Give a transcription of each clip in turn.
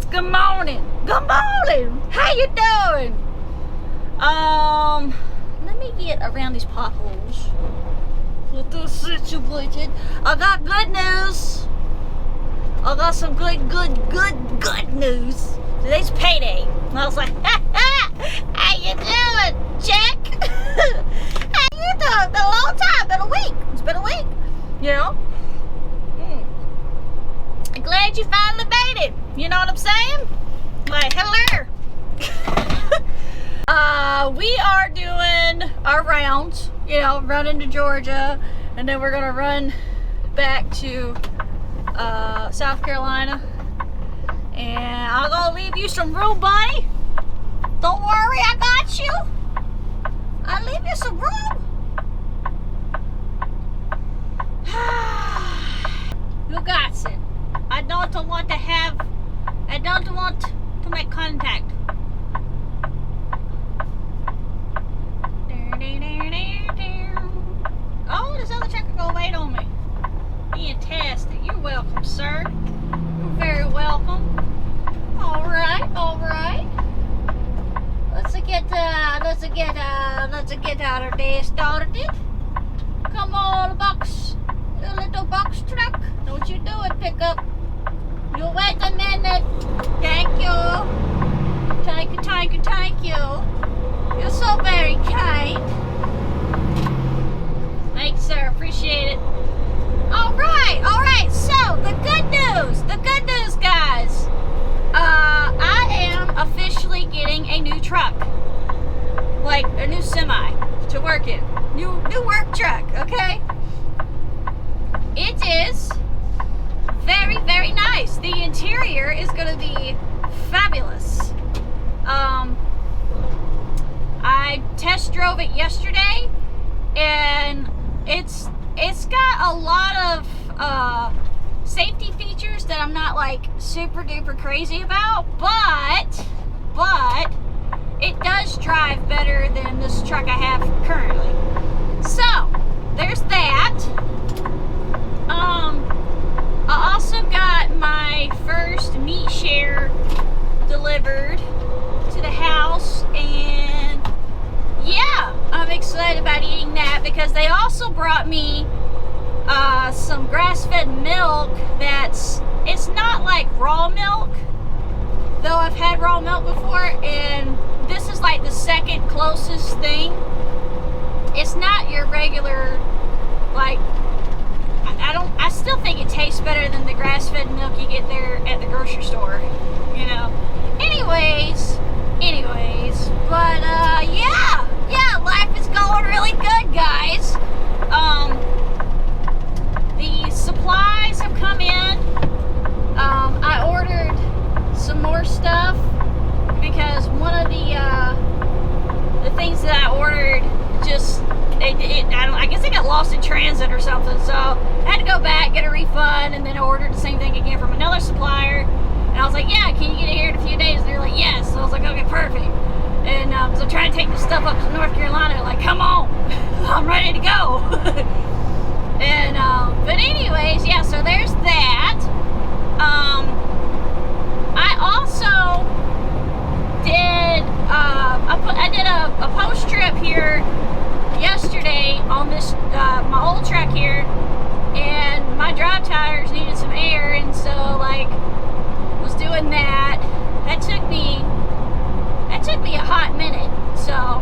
Good morning. Good morning. How you doing? Let me get around these potholes. With this situation, I got good news. I got some good news. Today's payday. And I was like, how you doing, Jack? How you doing? Been a long time. Been a week. It's been a week. You know? I'm glad you finally made it. You know what I'm saying? Like, hello. We are doing our rounds, you know, running to Georgia, and then we're gonna run back to South Carolina. And I'm gonna leave you some room, buddy. Don't worry, I got you. I'll leave you some room. You got it. I don't want to make contact. Oh, this other truck will go wait on me. Fantastic. You're welcome, sir. You're very welcome. All right. Let's get our day started. Come on, a little box truck. Don't you do it, pickup. You wait a minute. Thank you. Thank you. You're so very kind. Thanks, sir. Appreciate it. All right. So, the good news, guys. I am officially getting a new truck. Like, a new semi to work in. New work truck, okay? It is very, very nice. The interior is going to be fabulous. I test drove it yesterday, and it's got a lot of safety features that I'm not like super duper crazy about, but it does drive better than this truck I have currently. So there's that. I also got my first meat share delivered to the house, and yeah, I'm excited about eating that because they also brought me some grass-fed milk it's not like raw milk, though I've had raw milk before, and this is like the second closest thing. It's not your regular, like, I still think it tastes better than the grass-fed milk you get there at the grocery store, you know. Anyways, but yeah, life is going really good, guys. The supplies have come in. I ordered some more stuff because one of the things that I ordered just I guess it got lost in transit or something, so I had to go back, get a refund, and then I ordered the same thing again from another supplier. And I was like, yeah, can you get it here in a few days? And they're like, yes. So I was like, okay, perfect. And so I'm trying to take this stuff up to North Carolina, like, come on, I'm ready to go. And but anyways, yeah, so there's that. I also did I did a post trip here yesterday on this my old truck here, and my drive tires needed some air, and so like was doing that. That took me a hot minute. So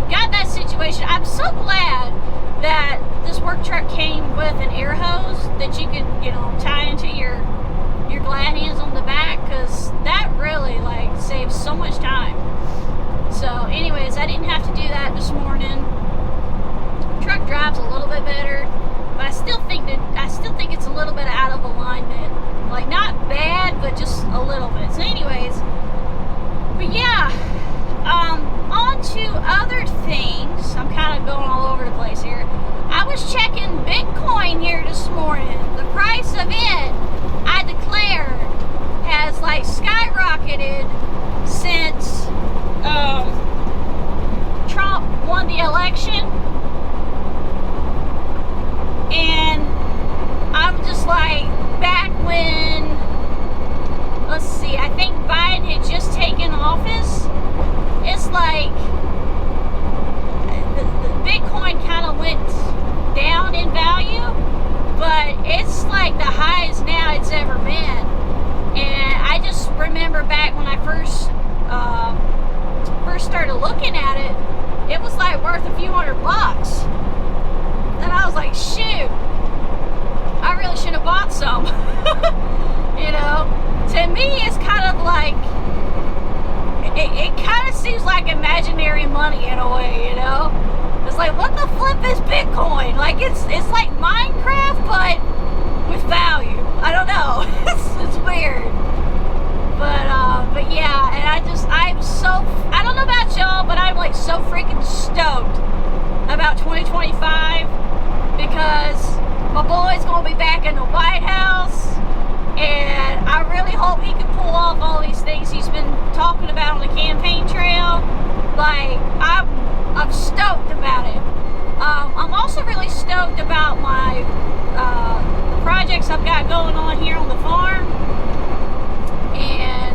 got that situation. I'm so glad that this work truck came with an air hose that you could, you know, tie into your glad hands on the back, because that really like saves so much time. So anyways, I didn't have to do that this morning. Truck drives a little bit better, but I still think it's a little bit out of alignment skyrocketed since Trump won the election. And I'm just like, back when, let's see, I think Biden had just taken office, it's like the Bitcoin kind of went down in value, but it's like the highest now it's ever been. And I just remember back when I first started looking at it, it was like worth a few $100. And I was like, shoot, I really should have bought some. You know, to me it's kind of like, it kind of seems like imaginary money in a way, you know? It's like, what the flip is Bitcoin? Like, it's like Minecraft, but with value. I don't know. It's weird. But yeah, and I'm so, I don't know about y'all, but I'm like so freaking stoked about 2025 because my boy's gonna be back in the White House, and I really hope he can pull off all these things he's been talking about on the campaign trail. Like, I'm stoked about it. I'm also really stoked about my projects I've got going on here on the farm, and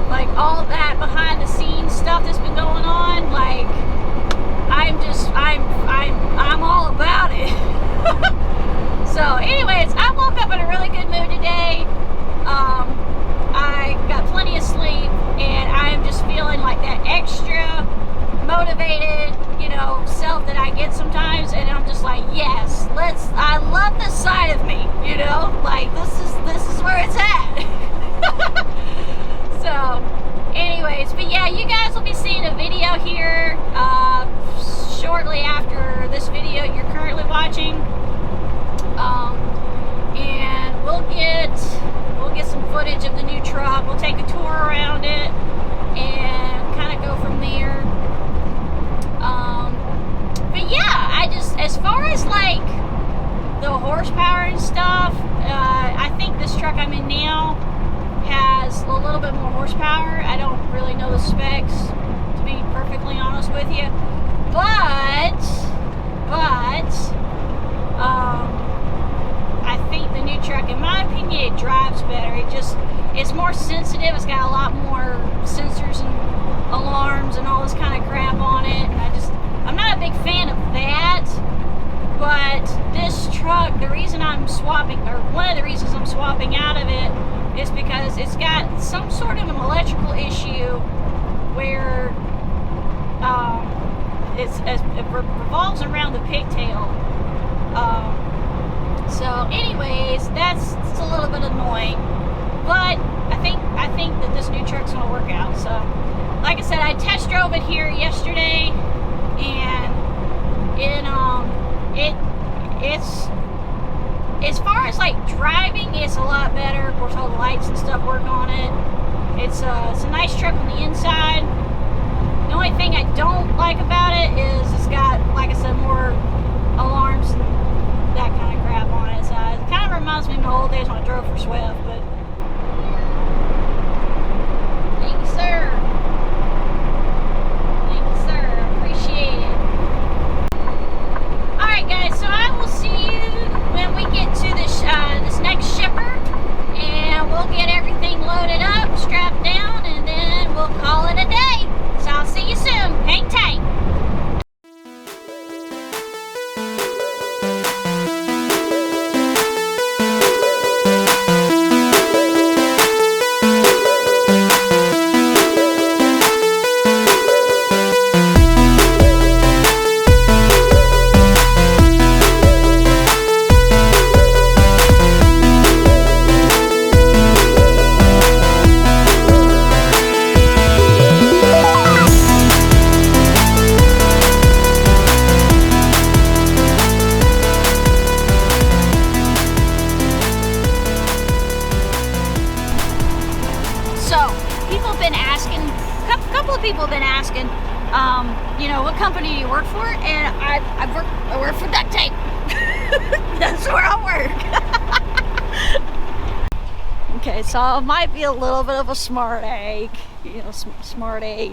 like all of that behind the scenes stuff that's been going on. Like, I'm all about it. So anyways, I woke up in a really good mood today. I got plenty of sleep, and I'm just feeling like that extra motivated, you know, self that I get sometimes, and I'm just like, yes, I love this side of me, you know, like this is where it's at. So anyways, but yeah, you guys will be seeing a video here shortly after this video you're currently watching, and we'll get some footage of the new truck. We'll take a tour around it and kind of go from there. But yeah, as far as like the horsepower and stuff, I think this truck I'm in now has a little bit more horsepower. I don't really know the specs, to be perfectly honest with you, but I think the new truck, in my opinion, it drives better. It's more sensitive. It's got a lot more sensors and alarms and all this kind of crap on it, and I'm not a big fan of that. But this truck, the reason I'm swapping, or one of the reasons I'm swapping out of it, is because it's got some sort of an electrical issue where it revolves around the pigtail. So anyways, that's a little bit annoying, but I think that this new truck's gonna work out. So like I said, I test drove it here yesterday, and it's as far as like driving, it's a lot better. Of course, all the lights and stuff work on it. It's a nice truck on the inside. The only thing I don't like about it is it's got, like I said, more alarms and that kind of crap on it. So it kind of reminds me of my old days when I drove for Swift. But thank you, sir. Thank you, sir. I appreciate it. All right, guys. So I will see you when we get to this next shipper, and we'll get everything loaded up, strapped down, and then we'll call it a day. So I'll see you soon. Hang tight. People have been asking, you know, what company do you work for? And I work for duct tape. That's where I work. Okay, so I might be a little bit of a smart egg, you know, smart a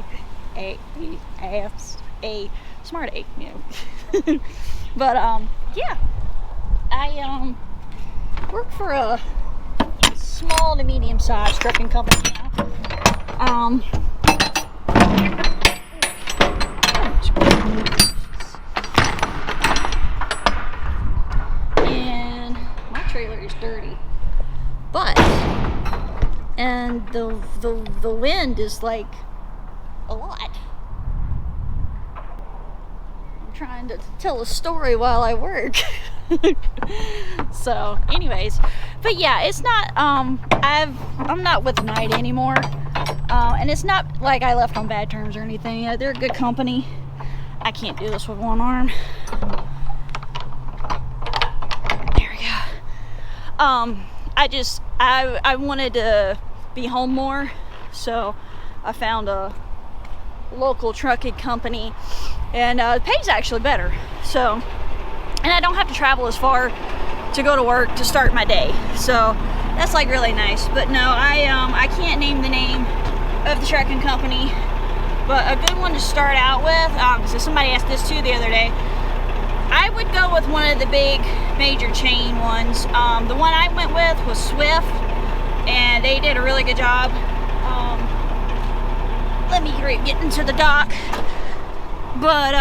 smart egg, you know. But yeah, I work for a small to medium-sized trucking company now. And my trailer is dirty, and the wind is like a lot. I'm trying to tell a story while I work. So anyways, but yeah, it's not I'm not with Knight anymore, and it's not like I left on bad terms or anything. They're a good company. I can't do this with one arm. There we go. I wanted to be home more, so I found a local trucking company, and it pays actually better. So, and I don't have to travel as far to go to work to start my day. So that's like really nice. But no, I can't name the name of the trucking company, but a good one to start out with. So somebody asked this too the other day. I would go with one of the big major chain ones. The one I went with was Swift, and they did a really good job. Let me get into the dock, but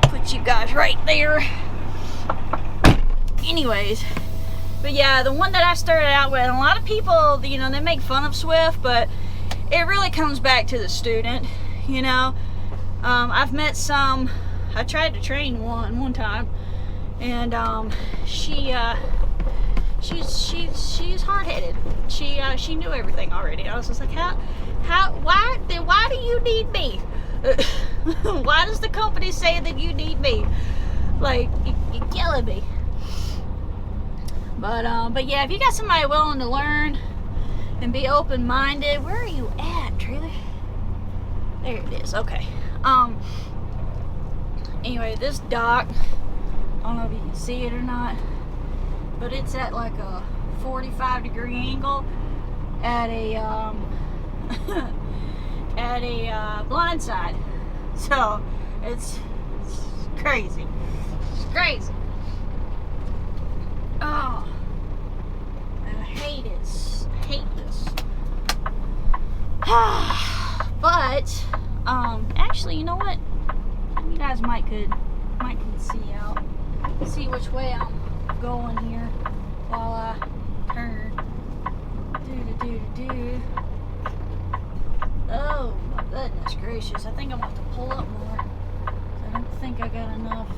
put you guys right there. Anyways, but yeah, the one that I started out with, a lot of people, you know, they make fun of Swift, but it really comes back to the student, you know. I've met some. I tried to train one time, and she's hard-headed. She knew everything already. I was just like, why do you need me? Why does the company say that you need me? Like, you're killing me. But yeah, if you got somebody willing to learn and be open-minded, where are you at, trailer? There it is. Okay. Anyway, this dock, I don't know if you can see it or not, but it's at like a 45-degree angle at a at a blind side. So it's crazy. It's crazy. Oh, I hate it. I hate this. But actually, you know what? You guys might could see which way I'm going here while I turn. Do. Oh my goodness gracious! I think I'm gonna have to pull up more. I don't think I got enough.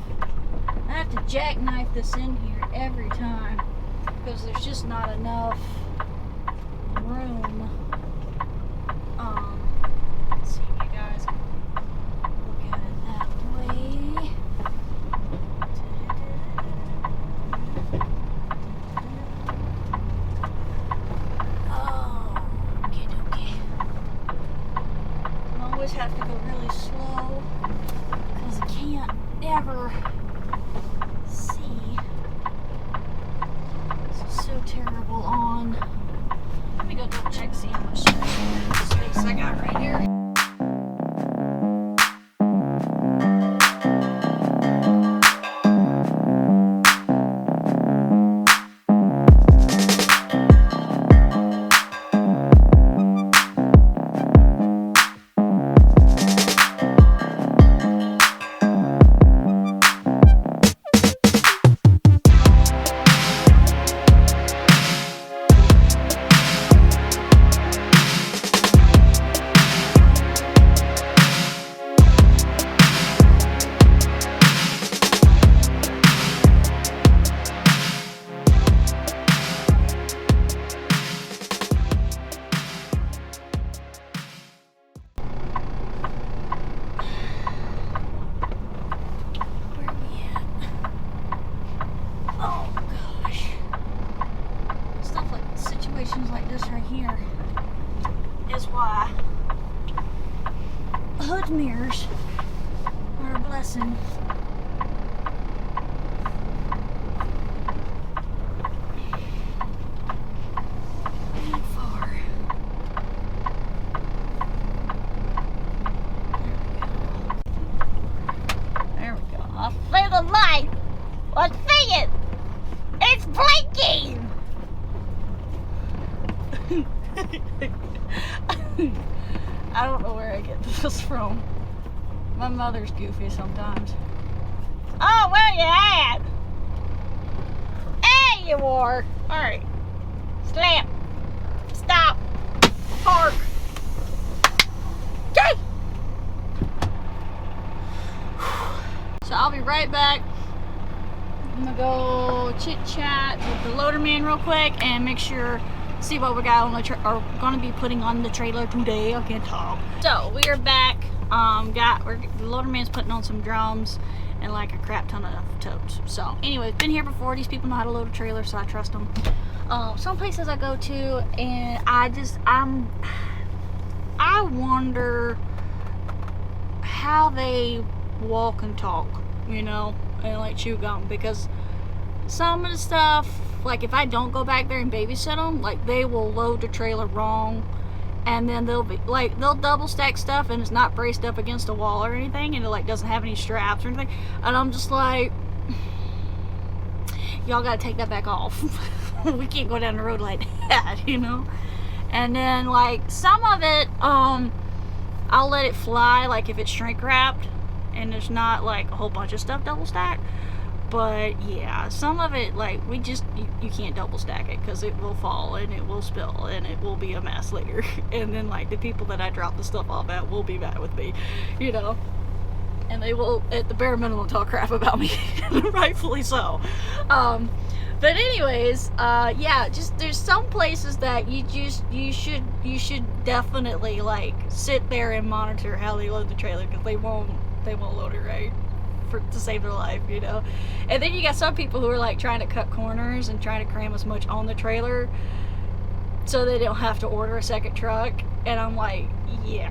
I have to jackknife this in here every time because there's just not enough room. Let's see if you guys can look at it that way. Oh, okay. I always have to go really slow because I can't ever see. This is so terrible on. Let me go double check, see how much space I got right here. Like this right here is why hood mirrors are a blessing. I don't know where I get this from. My mother's goofy sometimes. Oh, where you at? There you are. Alright. Slap. Stop. Park. Okay. So I'll be right back. I'm gonna go chit chat with the loader man real quick and make sure, see what we got on the are gonna be putting on the trailer today. I can't talk. So we are back. The loader man's putting on some drums and like a crap ton of totes. So anyway, been here before. These people know how to load a trailer, so I trust them. Some places I go to, and I wonder how they walk and talk, you know, and like chew gum, because some of the stuff, like if I don't go back there and babysit them, like they will load the trailer wrong, and then they'll double stack stuff and it's not braced up against a wall or anything, and it like doesn't have any straps or anything, and I'm just like, y'all gotta take that back off. We can't go down the road like that, you know. And then like some of it, I'll let it fly, like if it's shrink wrapped and there's not like a whole bunch of stuff double stacked. But yeah, some of it, like you can't double stack it because it will fall and it will spill and it will be a mess later. And then like the people that I drop the stuff off at will be mad with me, you know, and they will at the bare minimum talk crap about me. Rightfully so. But anyways, yeah, just there's some places that you should definitely like sit there and monitor how they load the trailer, because they won't load it right to save their life, you know. And then you got some people who are like trying to cut corners and trying to cram as much on the trailer so they don't have to order a second truck. And I'm like, yeah,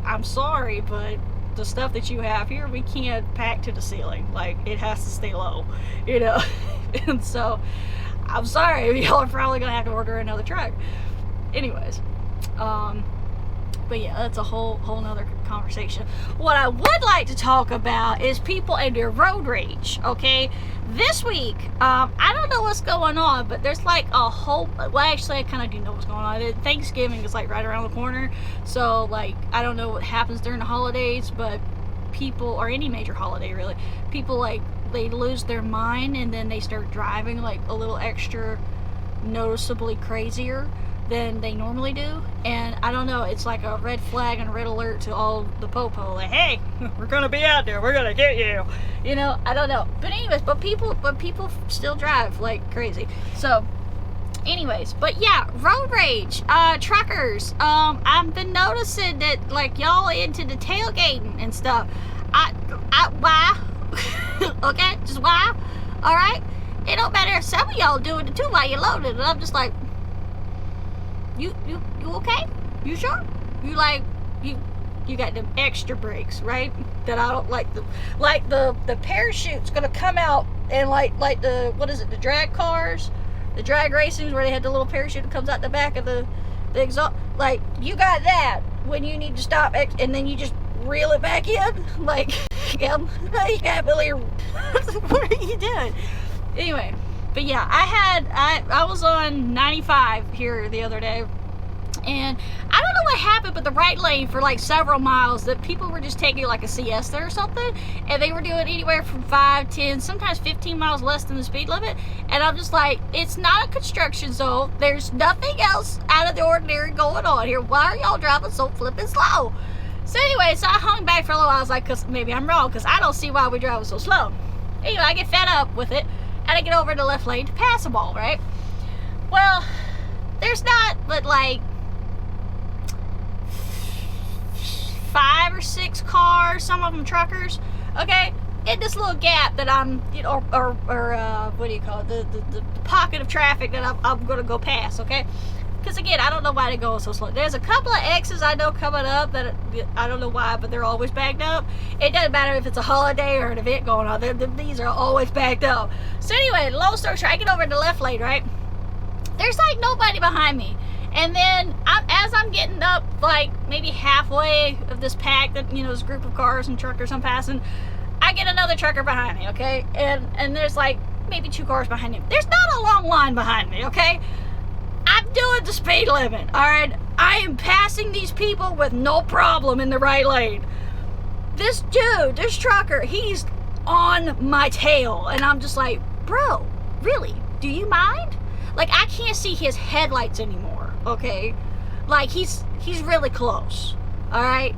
I'm sorry, but the stuff that you have here, we can't pack to the ceiling. Like, it has to stay low, you know. And so I'm sorry, y'all are probably gonna have to order another truck. Anyways, but yeah, that's a whole nother conversation. What I would like to talk about is people and their road rage. Okay, this week, I don't know what's going on, but there's like a whole, well, actually I kind of do know what's going on. Thanksgiving is like right around the corner, so like I don't know what happens during the holidays, but people, or any major holiday really, people like they lose their mind and then they start driving like a little extra noticeably crazier than they normally do. And I don't know, it's like a red flag and a red alert to all the popo, like, hey, we're gonna be out there, we're gonna get you, you know. I don't know, but anyways, but people still drive like crazy. So anyways, but yeah, road rage, truckers, I've been noticing that like y'all into the tailgating and stuff. Why? Okay, just why? All right, it don't matter if some of y'all doing it too while you loaded, and I'm just like, you okay? You sure? You like, you got them extra brakes, right? That I don't like. The parachute's gonna come out and like the, what is it, the drag cars, the drag racings where they had the little parachute that comes out the back of the exhaust. Like, you got that when you need to stop and then you just reel it back in. Like, yeah, you can't really. What are you doing? Anyway, but yeah, I was on 95 here the other day, and I don't know what happened, but the right lane for like several miles, that people were just taking like a siesta or something, and they were doing anywhere from 5, 10, sometimes 15 miles less than the speed limit. And I'm just like, it's not a construction zone. There's nothing else out of the ordinary going on here. Why are y'all driving so flippin' slow? So anyway, so I hung back for a little while. I was like, cause maybe I'm wrong, because I don't see why we're driving so slow. Anyway, I get fed up with it, and I get over to the left lane to pass them all, right? Well, there's not but like 5 or 6 cars, some of them truckers, okay, in this little gap that I'm, you know, or what do you call it, the pocket of traffic that I'm gonna go past, okay? Because again, I don't know why they're going so slow. There's a couple of X's I know coming up that I don't know why, but they're always backed up. It doesn't matter if it's a holiday or an event going on. These are always backed up. So anyway, long story short, I get over to the left lane, right? There's like nobody behind me. And then as I'm getting up, like maybe halfway of this pack that, you know, this group of cars and truckers I'm passing, I get another trucker behind me, okay? And there's like maybe 2 cars behind him. There's not a long line behind me, okay? I've doing the speed limit, all right? I am passing these people with no problem in the right lane. This dude, this trucker, he's on my tail, and I'm just like, bro, really? Do you mind? Like, I can't see his headlights anymore, okay? Like, he's really close, all right?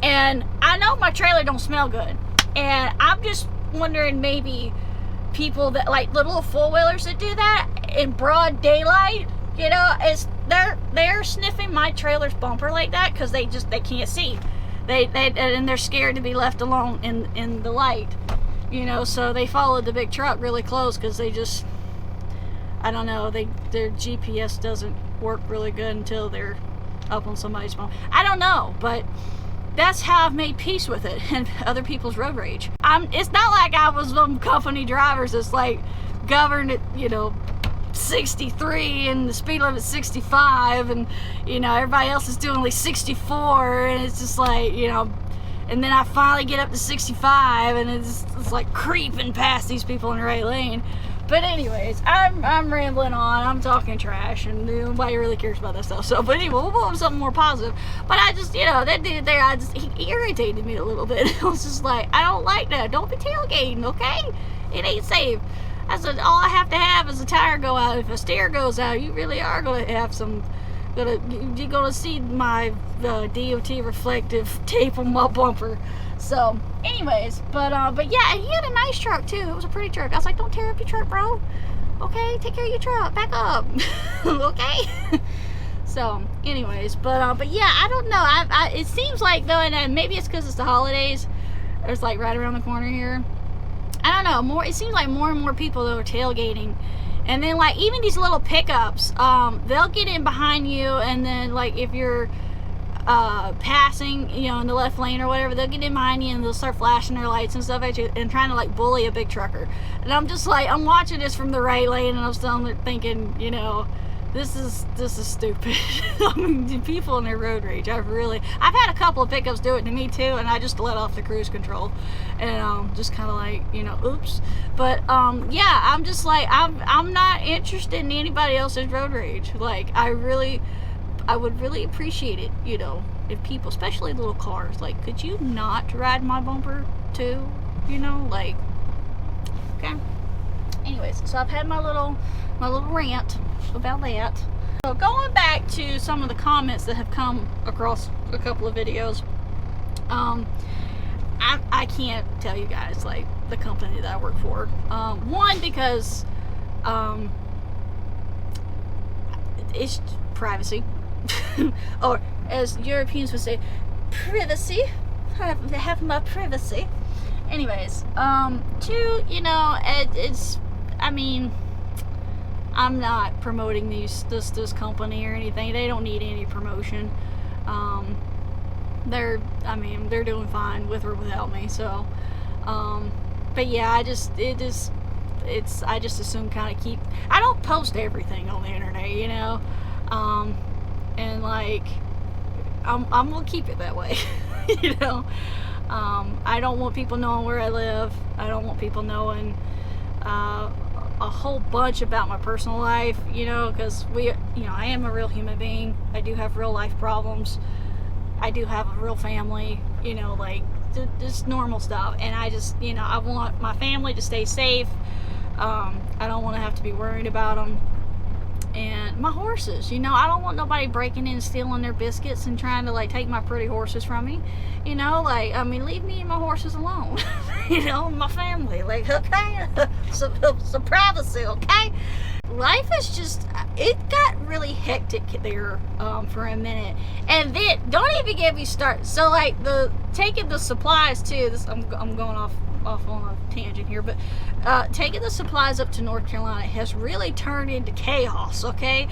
And I know my trailer don't smell good, and I'm just wondering, maybe people that, like, the little four-wheelers that do that in broad daylight, you know, they're sniffing my trailer's bumper like that because they can't see. And they're scared to be left alone in the light, you know, so they followed the big truck really close because they just, I don't know, their GPS doesn't work really good until they're up on somebody's phone. I don't know, but that's how I've made peace with it and other people's road rage. It's not like I was one company drivers that's like governed at, you know, 63 and the speed limit 65, and you know, everybody else is doing like 64, and it's just like, you know, and then I finally get up to 65 and it's like creeping past these people in the right lane. But anyways, I'm rambling on, I'm talking trash, and nobody really cares about that stuff. So, but anyway, we'll go on something more positive. But I just, you know, that dude there, he irritated me a little bit. I was just like, I don't like that. Don't be tailgating, okay? It ain't safe. I said, all I have to have is a tire go out. If a steer goes out, you really are going to have some, you're going to see my DOT reflective tape on my bumper. So, anyways, but yeah, he had a nice truck too. It was a pretty truck. I was like, don't tear up your truck, bro. Okay, take care of your truck. Back up. Okay. So, anyways, but yeah, I don't know. It seems like though, and maybe it's because it's the holidays. It's like right around the corner here. I don't know. It seems like more and more people though are tailgating. And then like even these little pickups, they'll get in behind you, and then like if you're passing, you know, in the left lane or whatever, they'll get in behind you and they'll start flashing their lights and stuff at you and trying to like bully a big trucker. And I'm just like, I'm watching this from the right lane, and I'm still thinking, you know, this is stupid. I mean, people in their road rage, I've had a couple of pickups do it to me too, and I just let off the cruise control and just kind of like, you know, oops. But yeah, I'm just like, I'm not interested in anybody else's road rage. Like, I would really appreciate it, you know, if people, especially little cars, like, could you not ride my bumper too, you know, like, okay. Anyways, so I've had my little rant about that. So going back to some of the comments that have come across a couple of videos, I can't tell you guys like the company that I work for. One, because it's privacy. Or as Europeans would say, privacy. I have my privacy. Anyways, two, you know, it's, I mean, I'm not promoting this company or anything. They don't need any promotion. They're doing fine with or without me. So, but yeah, I just assume kind of I don't post everything on the internet, you know, and like, I'm gonna keep it that way, you know. I don't want people knowing where I live. I don't want people knowing a whole bunch about my personal life, you know, because I am a real human being. I do have real life problems. I do have a real family, you know, like just normal stuff. And I just, you know, I want my family to stay safe. I don't want to have to be worried about them. And my horses, you know, I don't want nobody breaking in and stealing their biscuits and trying to like take my pretty horses from me, you know, like, I mean, leave me and my horses alone. You know, my family, like, okay, some privacy, okay. Life is just, it got really hectic there for a minute. And then don't even get me started. So like taking the supplies too, I'm going off on a tangent here, but taking the supplies up to North Carolina has really turned into chaos, okay.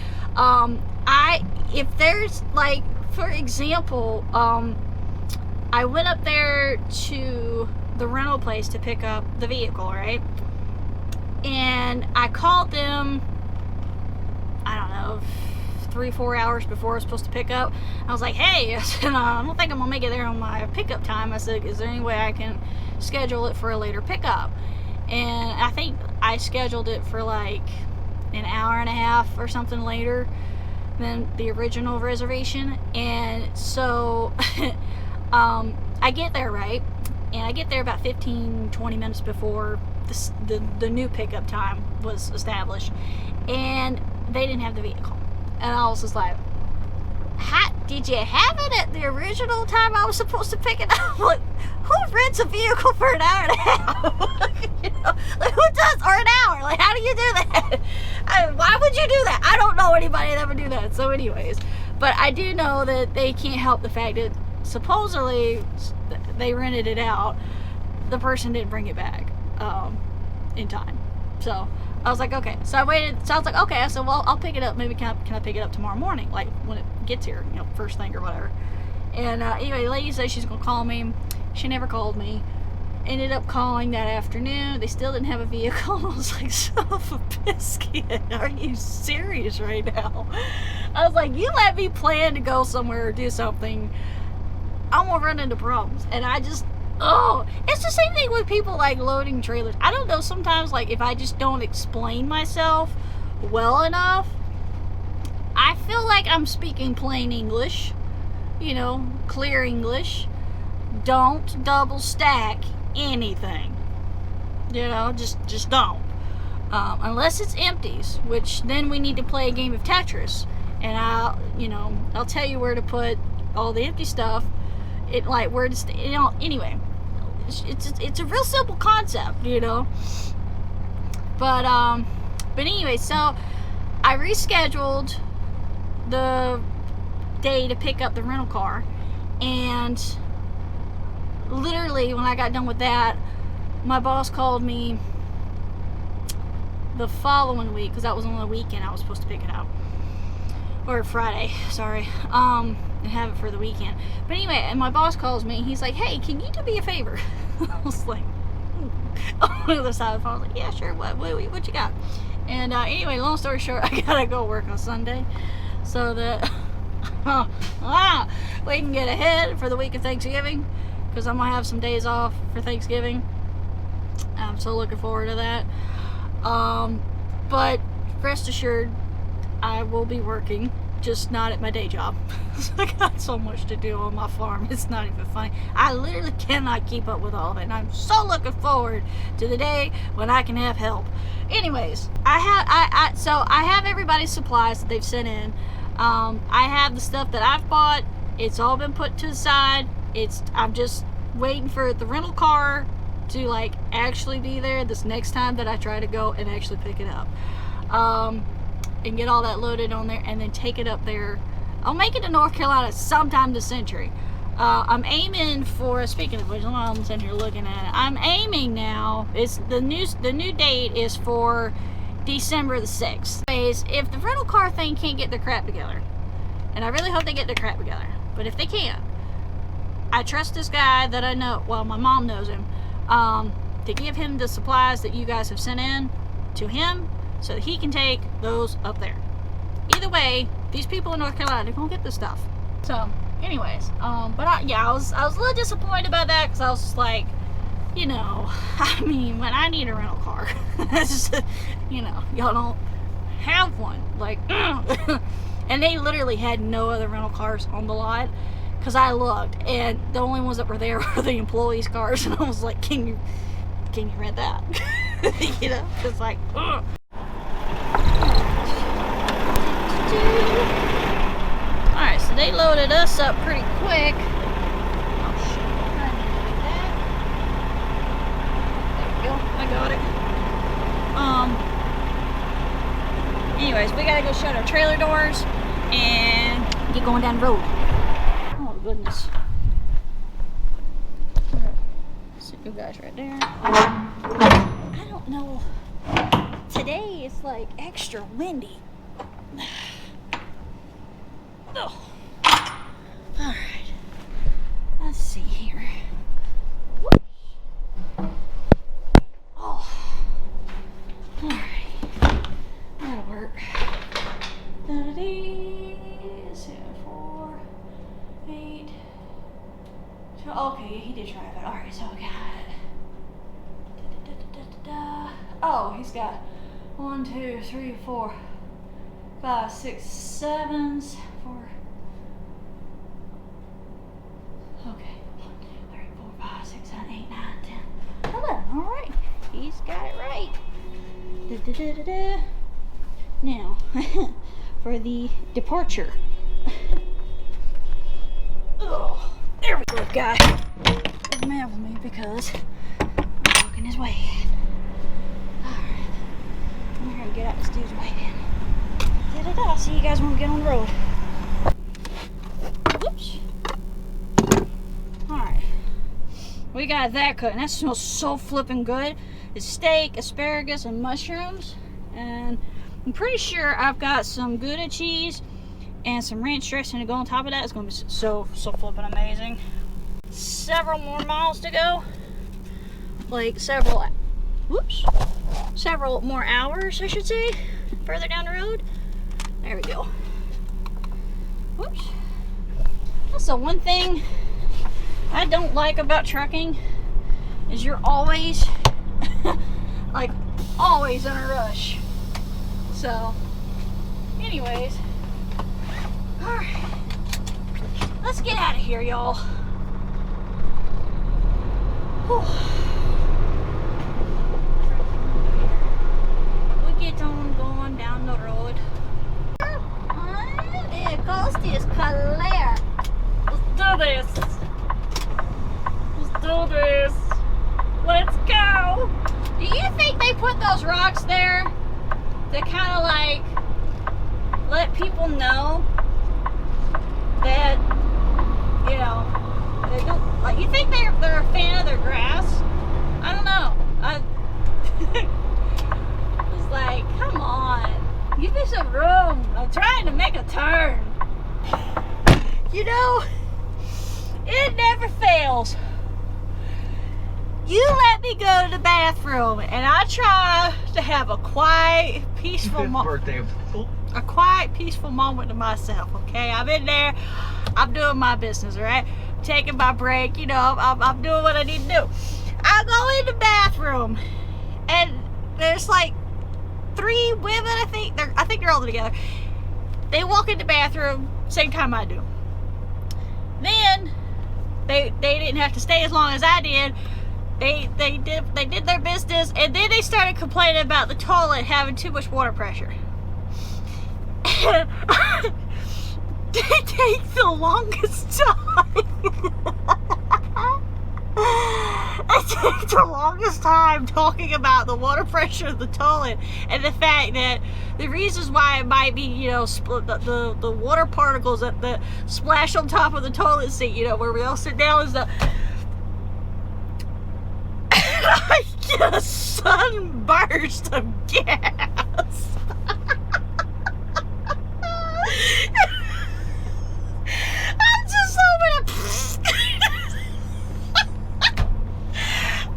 If there's like, for example, I went up there to the rental place to pick up the vehicle, right? And I called them, I don't know, 3-4 hours before I was supposed to pick up. I was like, hey, I said, I don't think I'm gonna make it there on my pickup time. I said, is there any way I can schedule it for a later pickup? And I think I scheduled it for like an hour and a half or something later. than the original reservation. And so I get there, right? And I get there about 15-20 minutes before the new pickup time was established, and they didn't have the vehicle. And I was just like, did you have it at the original time I was supposed to pick it up? Like, who rents a vehicle for an hour and a half? You know, like, who does? Or an hour? Like, how do you do that? Why would you do that? I don't know anybody that would do that. So anyways, but I do know that they can't help the fact that supposedly they rented it out. The person didn't bring it back in time. So I was like, okay. So I waited. So I was like, okay. I said, well, I'll pick it up. Maybe can I pick it up tomorrow morning, like when it gets here, you know, first thing or whatever. And anyway, the lady said she's gonna call me. She never called me. Ended up calling that afternoon. They still didn't have a vehicle. I was like, son of a biscuit, are you serious right now? I was like, you let me plan to go somewhere or do something, I'm gonna run into problems. And I just, it's the same thing with people like loading trailers. I don't know, sometimes like if I just don't explain myself well enough, I feel like I'm speaking plain English, you know, clear English. Don't double stack anything, you know, just don't, unless it's empties, which then we need to play a game of Tetris, and I'll tell you where to put all the empty stuff, it like where to, you know, anyway, it's a real simple concept, you know. But anyway, so I rescheduled the day to pick up the rental car, and literally when I got done with that, my boss called me the following week, because that was on the weekend I was supposed to pick it up, or Friday, sorry, and have it for the weekend. But anyway, and my boss calls me, he's like, hey, can you do me a favor? I was like, on the other side of the phone, I was like, yeah, sure, what you got? And anyway, long story short, I gotta go work on Sunday so that we can get ahead for the week of Thanksgiving, because I'm gonna have some days off for Thanksgiving. I'm so looking forward to that. But rest assured, I will be working, just not at my day job. I got so much to do on my farm, it's not even funny. I literally cannot keep up with all of it, and I'm so looking forward to the day when I can have help. Anyways, I have everybody's supplies that they've sent in. I have the stuff that I've bought. It's all been put to the side. I'm just waiting for the rental car to like actually be there this next time that I try to go and actually pick it up, and get all that loaded on there and then take it up there. I'll make it to North Carolina sometime this century. I'm aiming for, speaking of which, I'm sitting here looking at it, I'm aiming now, it's the new date is for December the 6th. Anyways, if the rental car thing can't get their crap together, and I really hope they get their crap together, but if they can't, I trust this guy that I know, well, my mom knows him, to give him the supplies that you guys have sent in to him so that he can take those up there. Either way, these people in North Carolina, they're gonna get this stuff. So, anyways, but I was a little disappointed about that, because I was just like, you know, I mean, when I need a rental car, it's just, you know, y'all don't have one, like, and they literally had no other rental cars on the lot, because I looked, and the only ones that were there were the employees' cars, and I was like, can you rent that? You know, it's like, ugh. Alright, so they loaded us up pretty quick. Oh shit, I didn't do that. There we go, I got it. Anyways, we gotta go shut our trailer doors and get going down the road. Oh goodness. Sit you guys right there. I don't know. Today it's like extra windy. Oh. Alright. Let's see here. Oh. Alright. That'll work. 7, 4, 8. Okay, he did try it. Alright, so we got it. Oh, he's got 1, 2, 3, 4. 5, 6, 7s, 4. Okay. 1, 2, 3, 4, 5, 6, 7, 8, 9, 10, 11. All right. He's got it right. Da, da, da, da, da. Now, for the departure. Oh, there we go, guy. Doesn't matter with me because I'm walking his way in. Alright. I'm gonna get out this dude's way in. Da-da-da. See you guys when we get on the road. Whoops. Alright. We got that cooking. That smells so flipping good. It's steak, asparagus, and mushrooms. And I'm pretty sure I've got some Gouda cheese and some ranch dressing to go on top of that. It's gonna be so flipping amazing. Several more miles to go. Like several more hours, I should say, further down the road. There we go. Whoops. That's the one thing I don't like about trucking is you're always like always in a rush. So anyways, all right, let's get out of here, y'all. We get on going down the road. The coast is clear. Let's do this. Let's do this. Let's go. Do you think they put those rocks there to kind of like let people know that, you know, they don't, like, you think they're a fan of their grass? I don't know. It's like, come on, give me some room. I'm trying to make a turn. You know, it never fails. You let me go to the bathroom, and I try to have a quiet, peaceful moment. A quiet, peaceful moment to myself. Okay, I'm in there. I'm doing my business. All right, taking my break. You know, I'm doing what I need to do. I go in the bathroom, and there's like 3 women. I think they're all together. They walk in the bathroom same time I do. Then they didn't have to stay as long as I did. They did their business, and then they started complaining about the toilet having too much water pressure. And they take the longest time. They take the longest time talking about the water pressure of the toilet and the fact that the reasons why it might be, you know, the water particles that splash on top of the toilet seat, you know, where we all sit down, is the I get a sunburst of gas. I'm just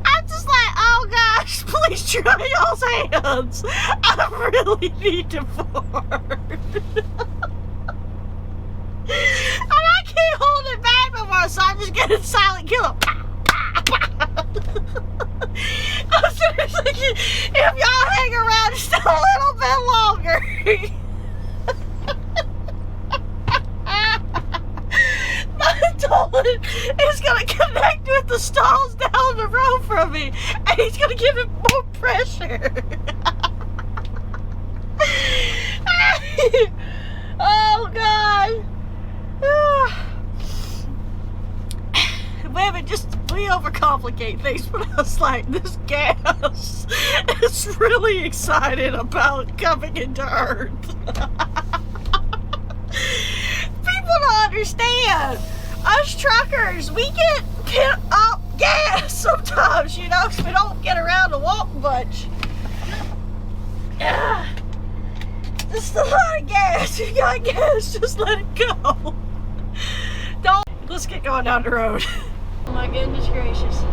I'm just like, oh gosh, please try y'all's hands. I really need to fart. And I can't hold it back no more, so I'm just getting silent killer. I'm seriously thinking, if y'all hang around just a little bit longer, my toilet is going to connect with the stalls down the road from me, and he's going to give it more pressure. Oh, God. Women, we overcomplicate things, but I was like, this gas is really excited about coming into Earth. People don't understand. Us truckers, we get pent up gas sometimes, you know, because we don't get around to walk much. Just a lot of gas. You got gas, just let it go. Let's get going down the road. Oh my goodness gracious.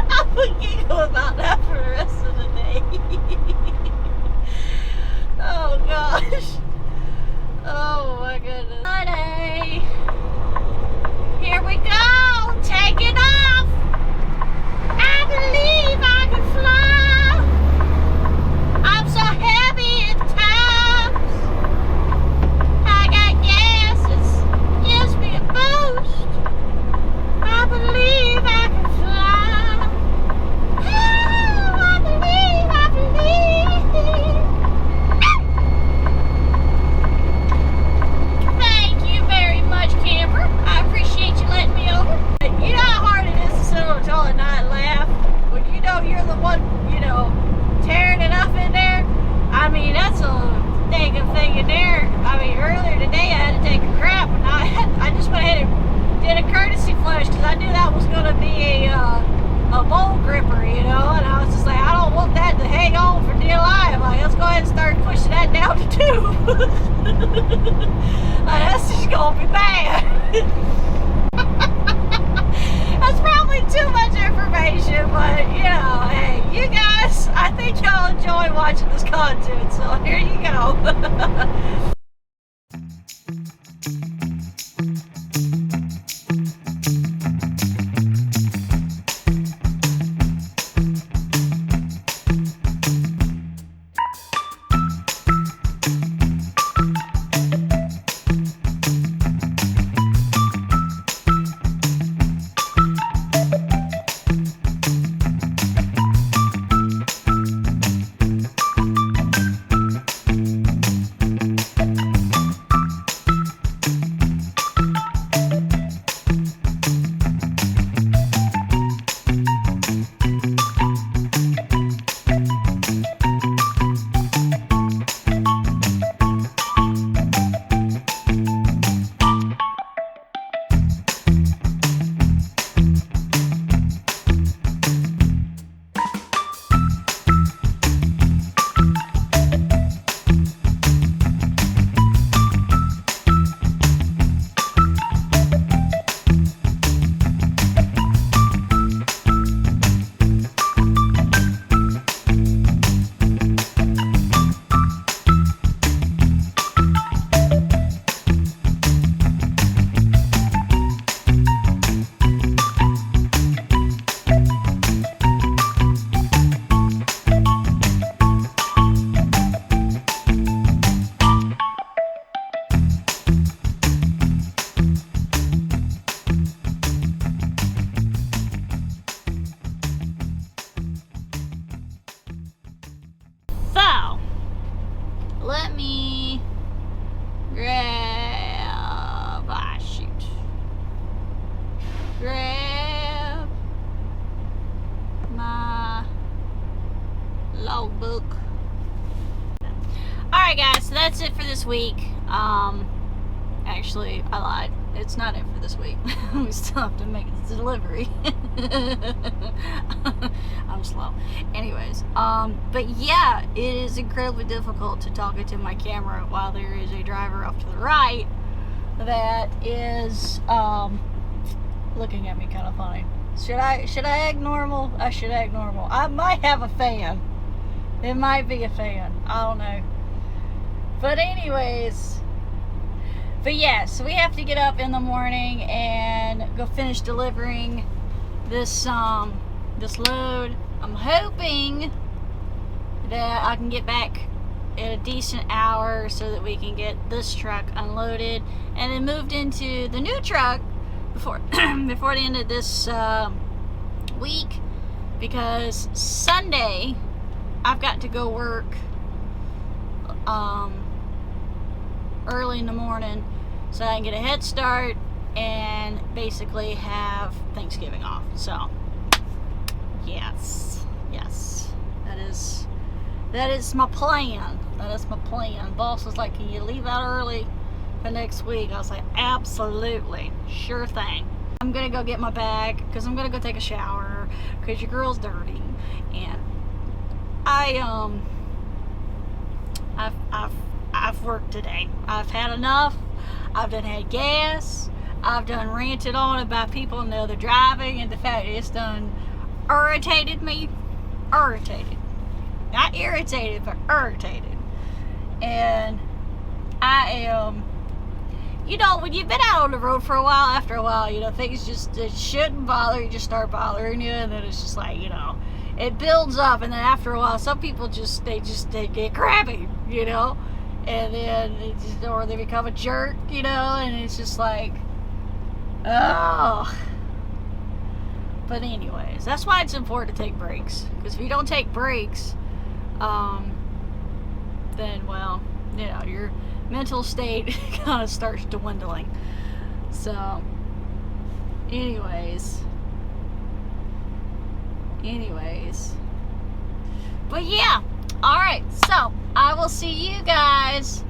I would giggle about that for the rest of the day. Oh gosh. Oh my goodness. Friday. Here we go. what to do. This is gonna be bad. That's probably too much information, but you know, hey, you guys, I think y'all enjoy watching this content, so here you go. Let me grab my logbook. Alright guys, so that's it for this week. Actually, I lied. It's not it for this week. We still have to make the delivery. I'm slow. Anyways, but yeah, it is incredibly difficult to talk into my camera while there is a driver off to the right that is looking at me kind of funny. Should I act normal? I should act normal. I might have a fan. It might be a fan. I don't know. But anyways, but yeah, so we have to get up in the morning and go finish delivering this this load. I'm hoping that I can get back at a decent hour so that we can get this truck unloaded and then moved into the new truck before before the end of this week, because Sunday I've got to go work early in the morning so I can get a head start and basically have Thanksgiving off. So yes, that is my plan. Boss was like, can you leave out early for next week? I was like, absolutely, sure thing. I'm gonna go get my bag because I'm gonna go take a shower because your girl's dirty, and I've worked today. I've had enough. I've done had gas. I've done ranted on about people and the other driving, and the fact it's done irritated me. Irritated. Not irritated, but irritated. And I am, you know, when you've been out on the road for a while, after a while, you know, things just it shouldn't bother you, just start bothering you, and then it's just like, you know, it builds up, and then after a while, some people they get crabby, you know, and then or they become a jerk, you know, and it's just like, oh. But anyways, that's why it's important to take breaks, because if you don't take breaks, then, well, you know, your mental state kind of starts dwindling. So anyways, but yeah, alright, so I will see you guys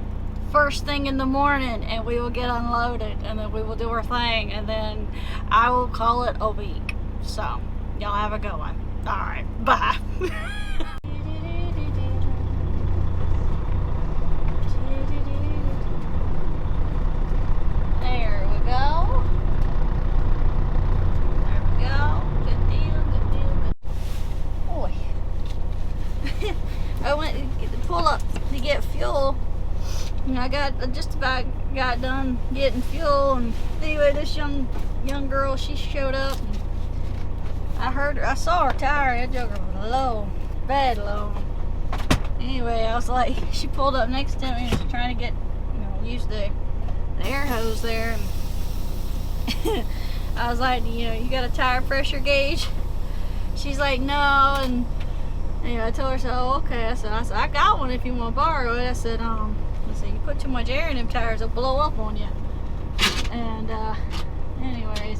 first thing in the morning, and we will get unloaded, and then we will do our thing, and then I will call it a week. So y'all have a good one. Alright, bye. I went to pull up to get fuel. And I just about got done getting fuel, and anyway, this young girl, she showed up. And I saw her tire. That joker was low, bad low. Anyway, I was like, she pulled up next to me and was trying to get, use the air hose there. And I was like, you got a tire pressure gauge? She's like, no. And I told her, so okay. I said, I got one if you want to borrow it. I said, you put too much air in them tires, they'll blow up on you. And anyways,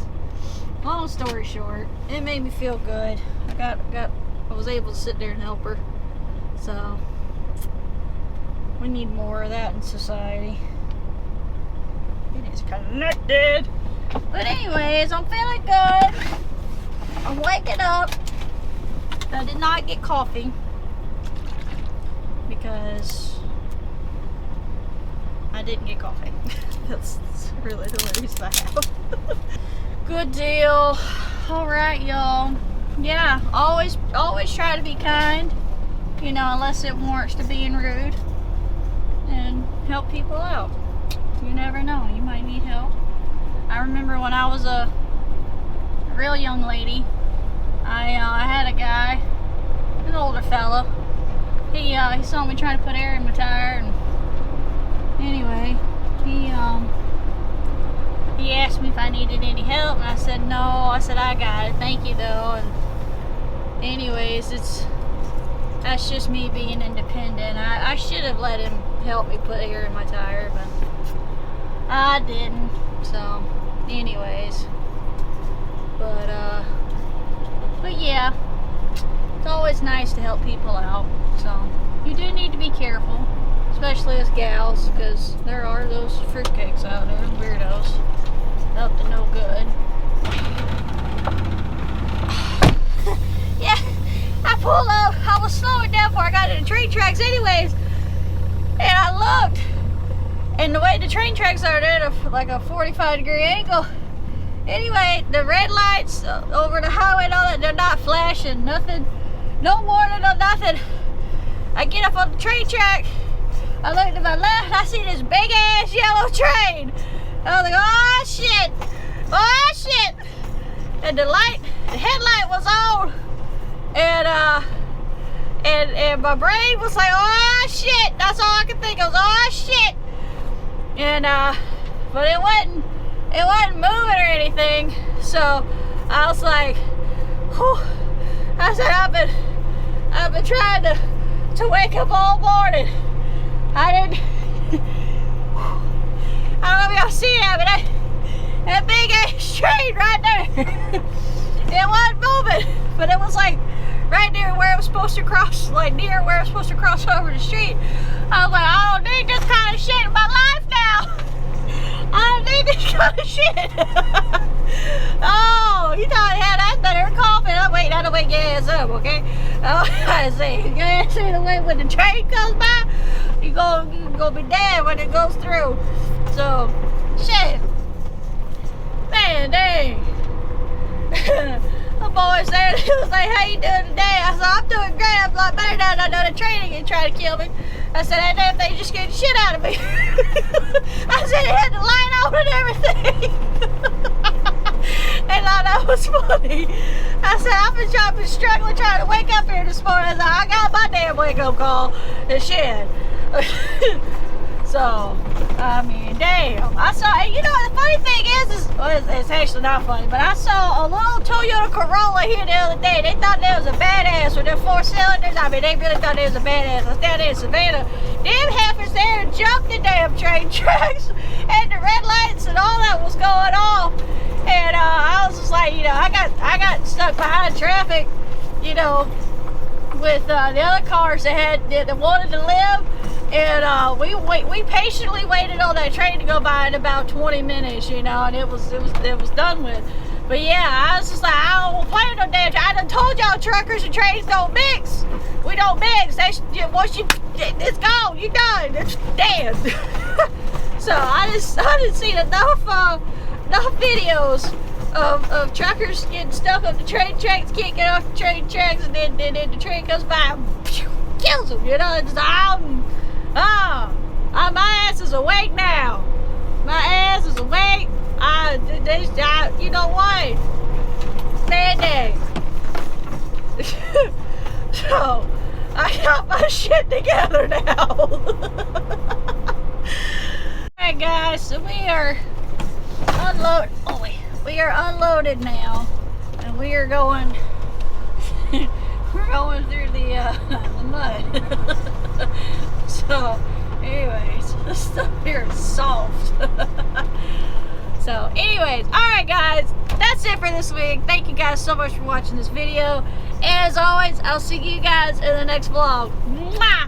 long story short, it made me feel good. I was able to sit there and help her. So we need more of that in society. It is connected. But anyways, I'm feeling good. I'm waking up. I did not get coffee because I didn't get coffee. That's really the only reason I have. Good deal. Alright, y'all. Yeah, always try to be kind, unless it warrants to being rude, and help people out. You never know, you might need help. I remember when I was a real young lady, I had a guy, an older fella. He saw me trying to put air in my tire, and anyway, he asked me if I needed any help, and I said no. I said, I got it, thank you though. And anyways, that's just me being independent. I should have let him help me put air in my tire, but I didn't. So anyways, but yeah, it's always nice to help people out. So you do need to be careful, especially as gals, because there are those fruitcakes out there, weirdos, up to no good. Yeah, I pulled up. I was slowing down before I got to the train tracks anyways, and I looked, and the way the train tracks are, they're at like a 45-degree angle. Anyway, the red lights over the highway and all that, they're not flashing, nothing, no warning or nothing. I get up on the train track, I look to my left, I see this big ass yellow train. I was like, oh shit, and the headlight was on, and my brain was like, oh shit, that's all I could think of, oh shit. And but it wasn't moving or anything, so I was like, whew. I said, I've been trying to wake up all morning. I don't know if y'all see that, but that big ass train right there, it wasn't moving, but it was like right near where it was supposed to cross, like near where it was supposed to cross over the street. I was like, I don't need this kind of shit in my life now. I don't need this kind of shit. Oh, you thought I had that there coughing. I'm waiting on the way your ass up, okay? I say, you gotta see the way when the train comes by, you're gonna be dead when it goes through. So, shit. Man, dang. The boys there, he was like, how you doing today? I said, I'm doing great. I'm a lot better now than I know the training and trying to kill me. I said, that damn thing just scared the shit out of me. I said, it had the light on and everything. And I thought that was funny. I said, I've been struggling trying to wake up here this morning. I said, I got my damn wake-up call and shit. So, I mean, damn. I saw, the funny thing is it's actually not funny, but I saw a little Toyota Corolla here the other day. They thought they was a badass with their 4 cylinders. I mean, they really thought they was a badass. I was down there in Savannah. Them heifers there jumped the damn train tracks, and the red lights and all that was going off. And I was just like, I got stuck behind traffic, with the other cars that wanted to live. And we patiently waited on that train to go by in about 20 minutes, and it was done with. But yeah, I was just like, I don't play no damn train. I done told y'all truckers and trains don't mix. We don't mix. It's gone. You done. It's dead. So I just seen enough videos of truckers getting stuck on the train tracks, can't get off the train tracks, and then the train comes by. kills them, you know. It's my ass is awake now. My ass is awake. You know what? Bad day. So, I got my shit together now. Alright guys, so we are unloaded. Oh wait, we are unloaded now. And we are going, we're going through the mud. So, anyways, this stuff here is soft. So, anyways, alright guys, that's it for this week. Thank you guys so much for watching this video. And as always, I'll see you guys in the next vlog. Mwah!